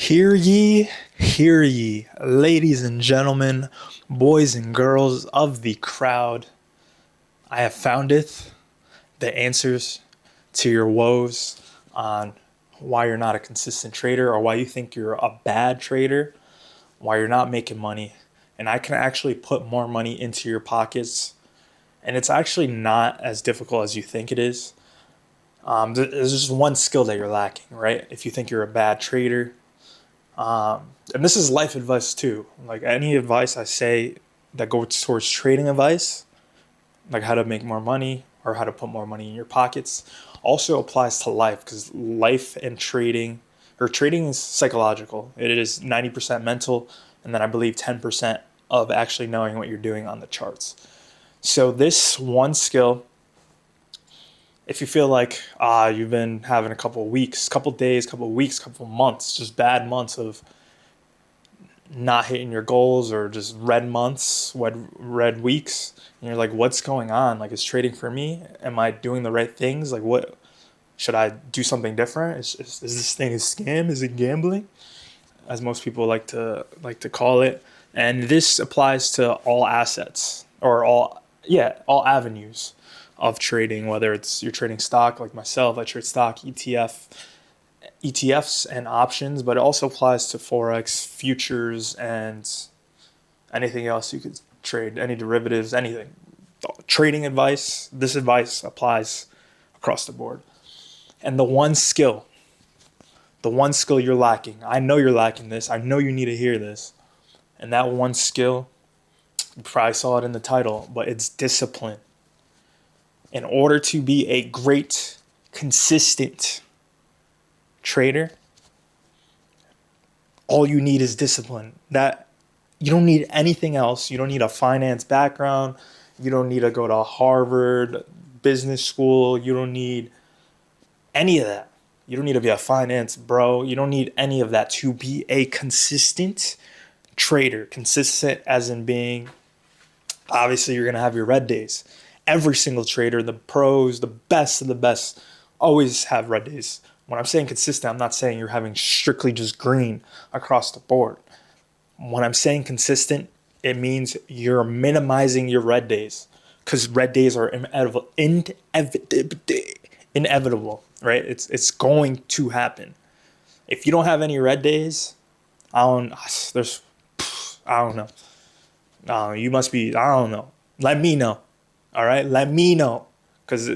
Hear ye, ladies and gentlemen, boys and girls of the crowd. I have founded the answers to your woes on why you're not a consistent trader or why you think you're a bad trader, why you're not making money. And I can actually put more money into your pockets. And it's actually not as difficult as you think it is. There's just one skill that you're lacking, right? If you think you're a bad trader, and this is life advice too. Like any advice I say that goes towards trading advice, like how to make more money or how to put more money in your pockets, also applies to life because life and trading, or trading is psychological. It is 90% mental, and then I believe 10% of actually knowing what you're doing on the charts. So this one skill, if you feel like you've been having a couple of weeks, couple of days, couple of weeks, couple of months, just bad months of not hitting your goals or just red months, red weeks, and you're like, what's going on? Like, is trading for me? Am I doing the right things? Like, what should I do something different? Is this thing a scam? Is it gambling, as most people like to call it? And this applies to all assets or all avenues of trading, whether it's you're trading stock like myself, I trade stock, ETFs and options, but it also applies to Forex, futures, and anything else you could trade, any derivatives, anything. Trading advice, this advice applies across the board. And the one skill you're lacking, I know you're lacking this, I know you need to hear this. And that one skill, you probably saw it in the title, but it's discipline. In order to be a great, consistent trader, all you need is discipline. That you don't need anything else. You don't need a finance background. You don't need to go to Harvard business school. You don't need any of that. You don't need to be a finance bro. You don't need any of that to be a consistent trader. Consistent as in being, obviously you're going to have your red days. Every single trader, the pros, the best of the best, always have red days. When I'm saying consistent, I'm not saying you're having strictly just green across the board. When I'm saying consistent, it means you're minimizing your red days because red days are inevitable, right? It's going to happen. If you don't have any red days, I don't. There's, I don't know. You must be. I don't know. Let me know. All right, let me know because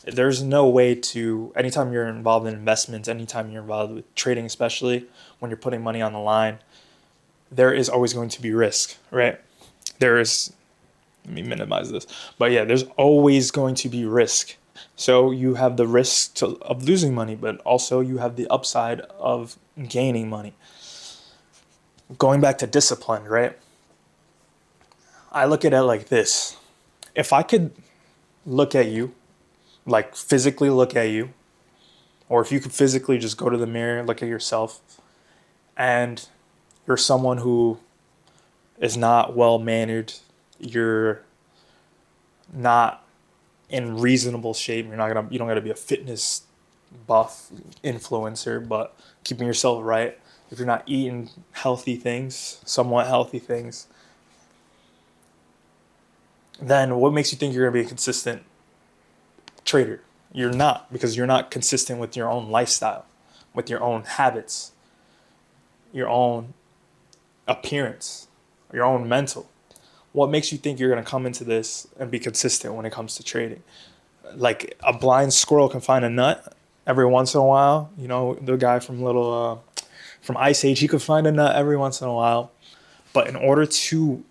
there's no way to. Anytime you're involved in investments, anytime you're involved with trading, especially when you're putting money on the line, there is always going to be risk, right? There is. Let me minimize this, but yeah, there's always going to be risk. So you have the risk of losing money, but also you have the upside of gaining money. Going back to discipline, right? I look at it like this. If I could look at you, like physically look at you, or if you could physically just go to the mirror, look at yourself, and you're someone who is not well mannered, you're not in reasonable shape, you don't gotta be a fitness buff influencer, but keeping yourself right. If you're not eating healthy things, somewhat healthy things, then what makes you think you're gonna be a consistent trader? You're not, because you're not consistent with your own lifestyle, with your own habits, your own appearance, your own mental. What makes you think you're going to come into this and be consistent when it comes to trading? Like a blind squirrel can find a nut every once in a while. You know, the guy from Ice Age, he could find a nut every once in a while. But in order to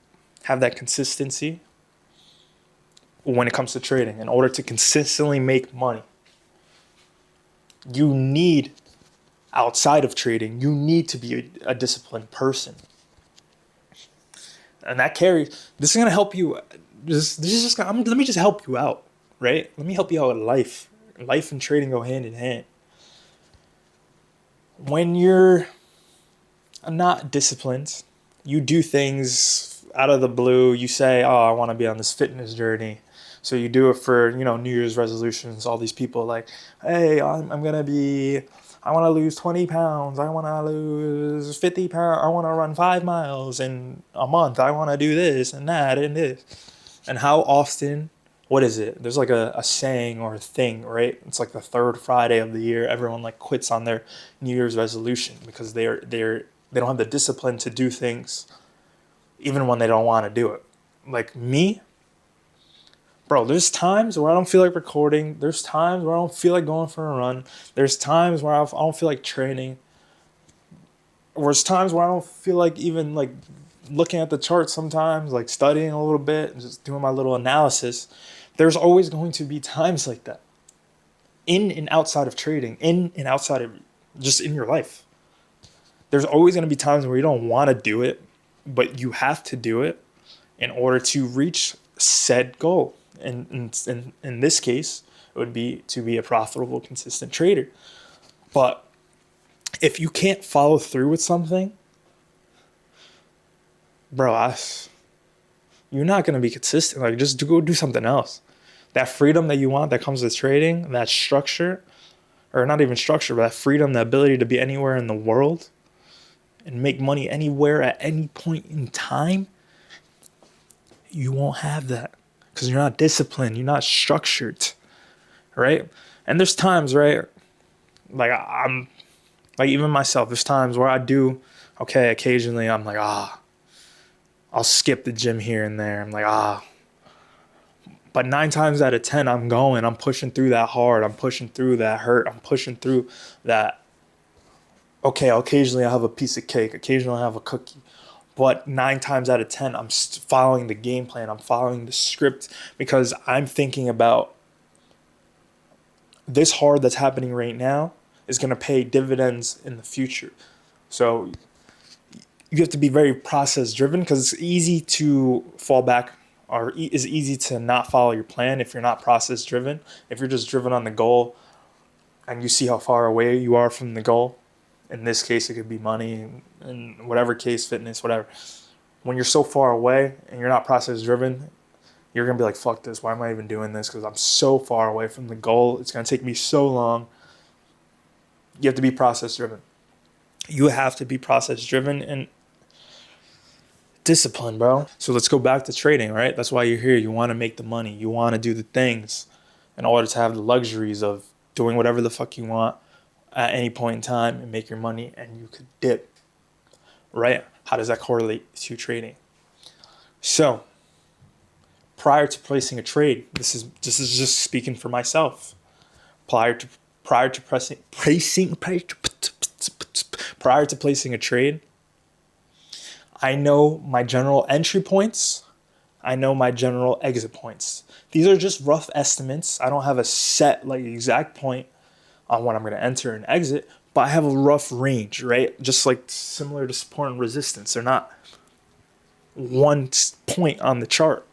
have that consistency when it comes to trading, in order to consistently make money, you need, outside of trading, you need to be a disciplined person. And that carries, this is going to help you. Let me just help you out, right? Let me help you out with life. Life and trading go hand in hand. When you're not disciplined, you do things out of the blue. You say, oh, I want to be on this fitness journey. So you do it for, New Year's resolutions. All these people like, hey, I'm going to be I want to lose 20 pounds. I want to lose 50 pounds. I want to run 5 miles in a month. I want to do this and that and this. And how often, what is it? There's like a saying or a thing, right? It's like the third Friday of the year. Everyone like quits on their New Year's resolution because they don't have the discipline to do things even when they don't want to do it. Like me, bro, there's times where I don't feel like recording. There's times where I don't feel like going for a run. There's times where I don't feel like training. There's times where I don't feel like even like looking at the charts sometimes, like studying a little bit and just doing my little analysis. There's always going to be times like that. In and outside of trading, in and outside of just in your life. There's always going to be times where you don't want to do it, but you have to do it in order to reach said goal. And in this case, it would be to be a profitable, consistent trader. But if you can't follow through with something, bro, you're not going to be consistent. Like, just go do something else. That freedom that you want that comes with trading, that structure, or not even structure, but that freedom, the ability to be anywhere in the world and make money anywhere at any point in time, you won't have that because you're not disciplined, you're not structured, right? And there's times, right? Like I'm, like even myself, there's times where I do, okay, occasionally I'm like, I'll skip the gym here and there. I'm like, but 9 times out of 10, I'm pushing through that hard. I'm pushing through that hurt. I'm pushing through that. Okay, occasionally I have a piece of cake. Occasionally I have a cookie. But 9 times out of 10, I'm following the game plan. I'm following the script because I'm thinking about this hard that's happening right now is going to pay dividends in the future. So you have to be very process driven because it's easy to fall back or it's easy to not follow your plan if you're not process driven. If you're just driven on the goal and you see how far away you are from the goal, in this case, it could be money, in whatever case, fitness, whatever. When you're so far away and you're not process driven, you're going to be like, fuck this. Why am I even doing this? Because I'm so far away from the goal. It's going to take me so long. You have to be process driven. You have to be process driven and disciplined, bro. So let's go back to trading, right? That's why you're here. You want to make the money. You want to do the things in order to have the luxuries of doing whatever the fuck you want at any point in time and make your money, and you could dip, right? How does that correlate to trading? So prior to placing a trade, this is just speaking for myself. Prior to placing a trade, I know my general entry points. I know my general exit points. These are just rough estimates. I don't have a set, like, exact point on when I'm going to enter and exit, but I have a rough range, right? Just like similar to support and resistance. They're not one point on the chart.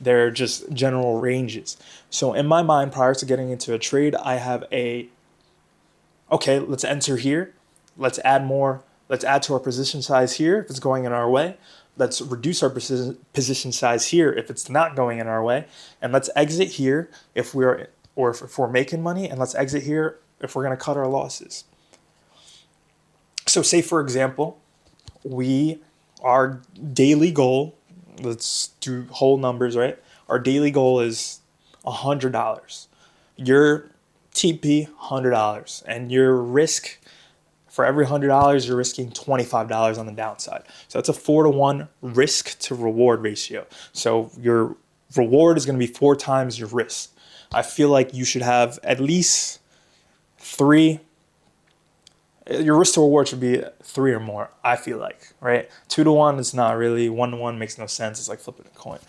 They're just general ranges. So in my mind, prior to getting into a trade, I have okay, let's enter here. Let's add to our position size here if it's going in our way. Let's reduce our position size here if it's not going in our way. And let's exit here if we're making money, and let's exit here if we're going to cut our losses. So say, for example, our daily goal, let's do whole numbers, right? Our daily goal is $100. Your TP, $100. And your risk, for every $100, you're risking $25 on the downside. So that's a 4-to-1 risk to reward ratio. So your reward is going to be 4 times your risk. I feel like you should have at least 3. Your risk to reward should be 3 or more, I feel like, right? 2-to-1 is not really. 1-to-1 makes no sense. It's like flipping a coin.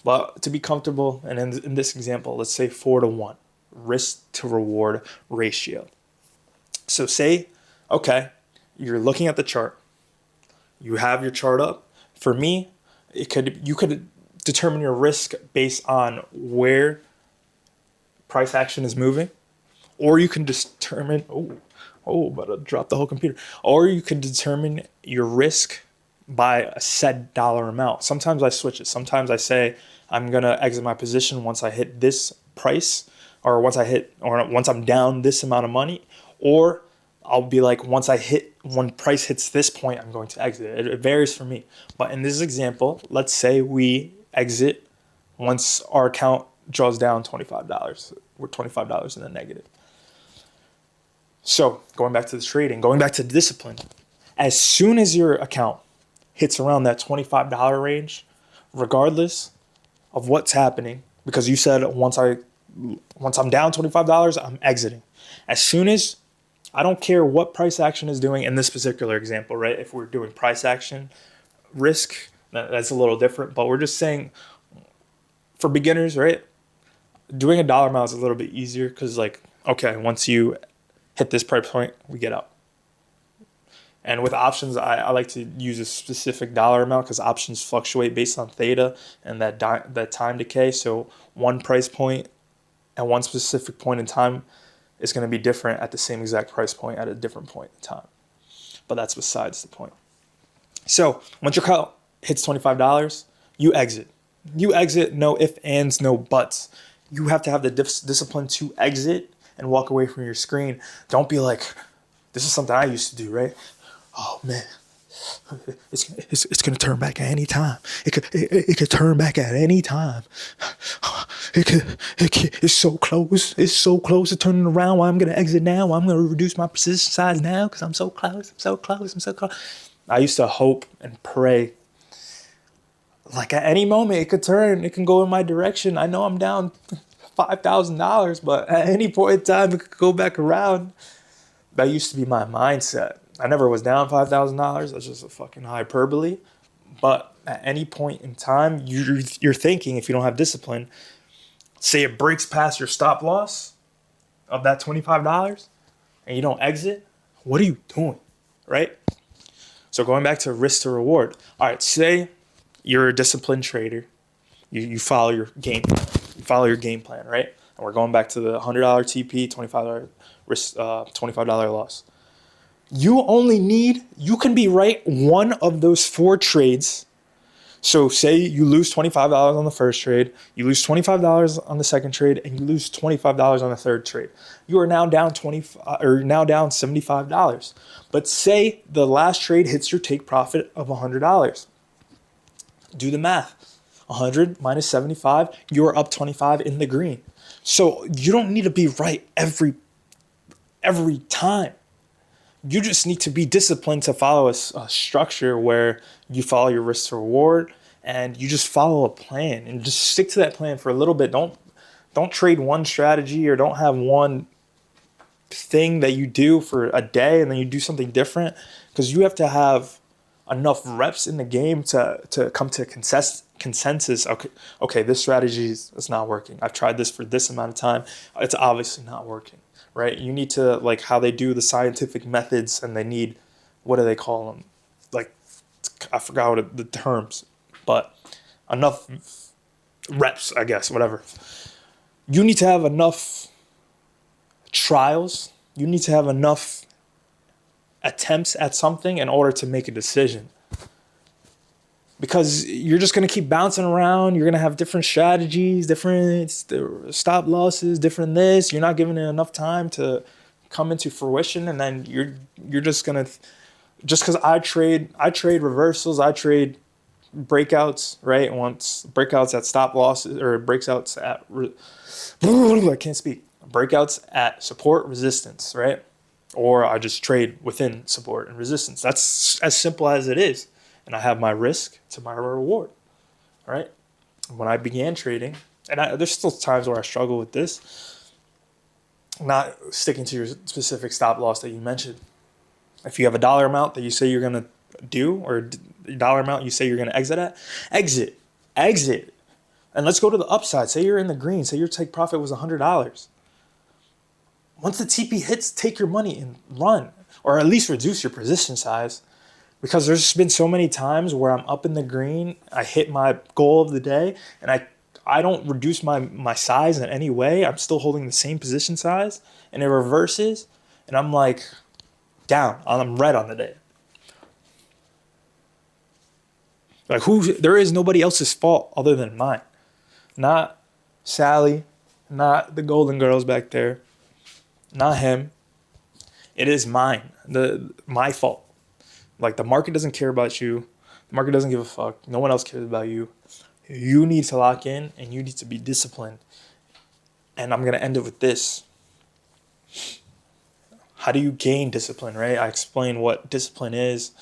But to be comfortable, and in this example, let's say 4-to-1 risk to reward ratio. So say, okay, you're looking at the chart. You have your chart up. For me, you could determine your risk based on where price action is moving, or you can determine, about to drop the whole computer. Or you can determine your risk by a set dollar amount. Sometimes I switch it. Sometimes I say I'm going to exit my position once I hit this price, or once I'm down this amount of money, or I'll be like, when price hits this point, I'm going to exit. It varies for me. But in this example, let's say we exit once our account draws down $25. We're $25 in the negative. So going back to the trading, going back to the discipline, as soon as your account hits around that $25 range, regardless of what's happening, because you said once I'm down $25, I'm exiting. As soon as, I don't care what price action is doing in this particular example, right? If we're doing price action risk, that's a little different, but we're just saying for beginners, right? Doing a dollar amount is a little bit easier because, like, okay, once you hit this price point, we get out. And with options, I like to use a specific dollar amount because options fluctuate based on theta and that time decay. So one price point at one specific point in time is going to be different at the same exact price point at a different point in time. But that's besides the point. So once your account hits $25, you exit. You exit, no ifs, ands, no buts. You have to have the discipline to exit and walk away from your screen. Don't be like, this is something I used to do, right? Oh man, it's gonna turn back at any time. It could turn back at any time. It's so close. It's so close to turning around. Why I'm gonna exit now? Why I'm gonna reduce my position size now? Because I'm so close. I'm so close. I'm so close. I used to hope and pray. Like at any moment it could turn. It can go in my direction. I know I'm down $5,000, but at any point in time it could go back around. That used to be my mindset. I never was down $5,000. That's just a fucking hyperbole. But at any point in time, you're thinking, if you don't have discipline, say it breaks past your stop loss of that $25 and you don't exit, what are you doing, right? So going back to risk to reward. All right, say you're a disciplined trader. You follow your game plan. You follow your game plan, right? And we're going back to the $100 TP, $25 risk, $25 loss. You can be right one of those 4 trades. So say you lose $25 on the first trade, you lose $25 on the second trade, and you lose $25 on the third trade. You are now down $75. But say the last trade hits your take profit of $100. Do the math. 100 minus 75, you're up 25 in the green. So you don't need to be right every time. You just need to be disciplined to follow a structure where you follow your risk to reward and you just follow a plan and just stick to that plan for a little bit. Don't trade one strategy or don't have one thing that you do for a day and then you do something different, because you have to have enough reps in the game to come to consensus. Okay, this strategy is not working. I've tried this for this amount of time. It's obviously not working. Right? You need to, like how they do the scientific methods, and they need, what do they call them? Like, I forgot what the terms, but enough reps, I guess, whatever. You need to have enough trials. You need to have enough attempts at something in order to make a decision. Because you're just going to keep bouncing around. You're going to have different strategies, different stop losses, different this. You're not giving it enough time to come into fruition. And then you're just going to, just because I trade reversals, I trade breakouts, right? Once breakouts at stop losses or breakouts at, I can't speak, breakouts at support resistance, right? Or I just trade within support and resistance. That's as simple as it is. And I have my risk to my reward, right? When I began trading, and there's still times where I struggle with this, not sticking to your specific stop loss that you mentioned. If you have a dollar amount that you say you're going to do, or a dollar amount you say you're going to exit at, exit. And let's go to the upside. Say you're in the green. Say your take profit was $100. Once the TP hits, take your money and run, or at least reduce your position size. Because there's been so many times where I'm up in the green, I hit my goal of the day, and I don't reduce my size in any way. I'm still holding the same position size, and it reverses, and I'm like down. I'm red on the day. Like there is nobody else's fault other than mine. Not Sally, not the Golden Girls back there, not him. It is mine. My fault. Like, the market doesn't care about you. The market doesn't give a fuck. No one else cares about you. You need to lock in and you need to be disciplined. And I'm gonna end it with this. How do you gain discipline, right? I explained what discipline is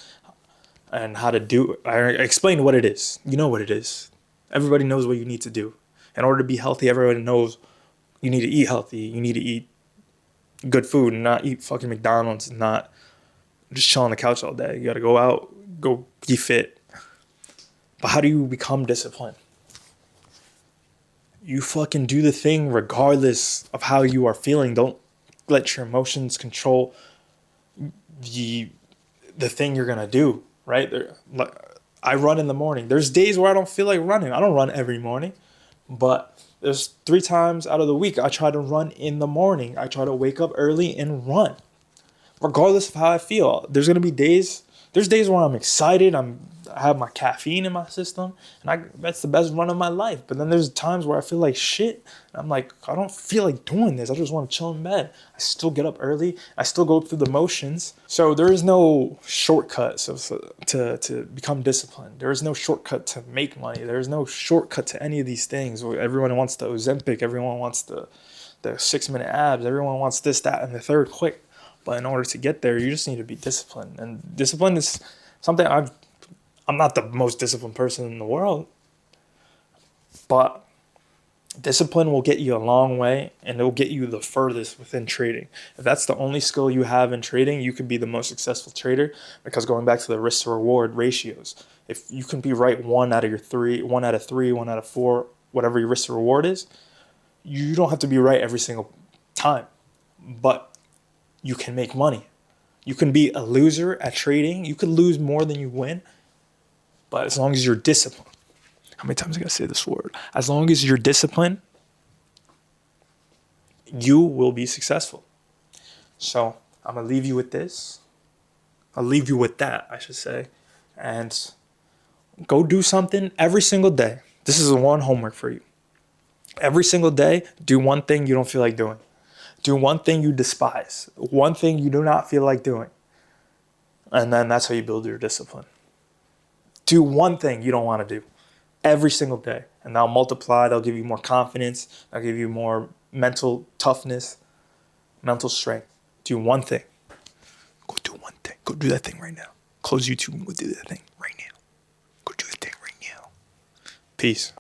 and how to do it. I explained what it is. You know what it is. Everybody knows what you need to do. In order to be healthy, everybody knows you need to eat healthy. You need to eat good food and not eat fucking McDonald's and not just chill on the couch all day. You gotta go out, go be fit. But how do you become disciplined? You fucking do the thing regardless of how you are feeling. Don't let your emotions control the thing you're gonna do, right? I run in the morning. There's days where I don't feel like running. I don't run every morning, but there's 3 times out of the week I try to run in the morning. I try to wake up early and run, regardless of how I feel. There's gonna be days. There's days where I'm excited. I have my caffeine in my system, and that's the best run of my life. But then there's times where I feel like shit. And I'm like, I don't feel like doing this. I just want to chill in bed. I still get up early. I still go through the motions. So there is no shortcut to become disciplined. There is no shortcut to make money. There is no shortcut to any of these things. Everyone wants the Ozempic. Everyone wants the 6-minute abs. Everyone wants this, that, and the third quick. But in order to get there, you just need to be disciplined. And discipline is something I'm not the most disciplined person in the world, but discipline will get you a long way and it will get you the furthest within trading. If that's the only skill you have in trading, you could be the most successful trader, because going back to the risk to reward ratios, if you can be right 1 out of 3, 1 out of 4, whatever your risk to reward is, you don't have to be right every single time, but you can make money. You can be a loser at trading. You could lose more than you win. But as long as you're disciplined, how many times I gotta say this word? As long as you're disciplined, you will be successful. So I'm gonna leave you with this. I'll leave you with that, I should say. And go do something every single day. This is one homework for you. Every single day, do one thing you don't feel like doing. Do one thing you despise. One thing you do not feel like doing. And then that's how you build your discipline. Do one thing you don't want to do every single day. And they'll multiply. They'll give you more confidence. They'll give you more mental toughness, mental strength. Do one thing. Go do one thing. Go do that thing right now. Close YouTube and go do that thing right now. Go do that thing right now. Peace.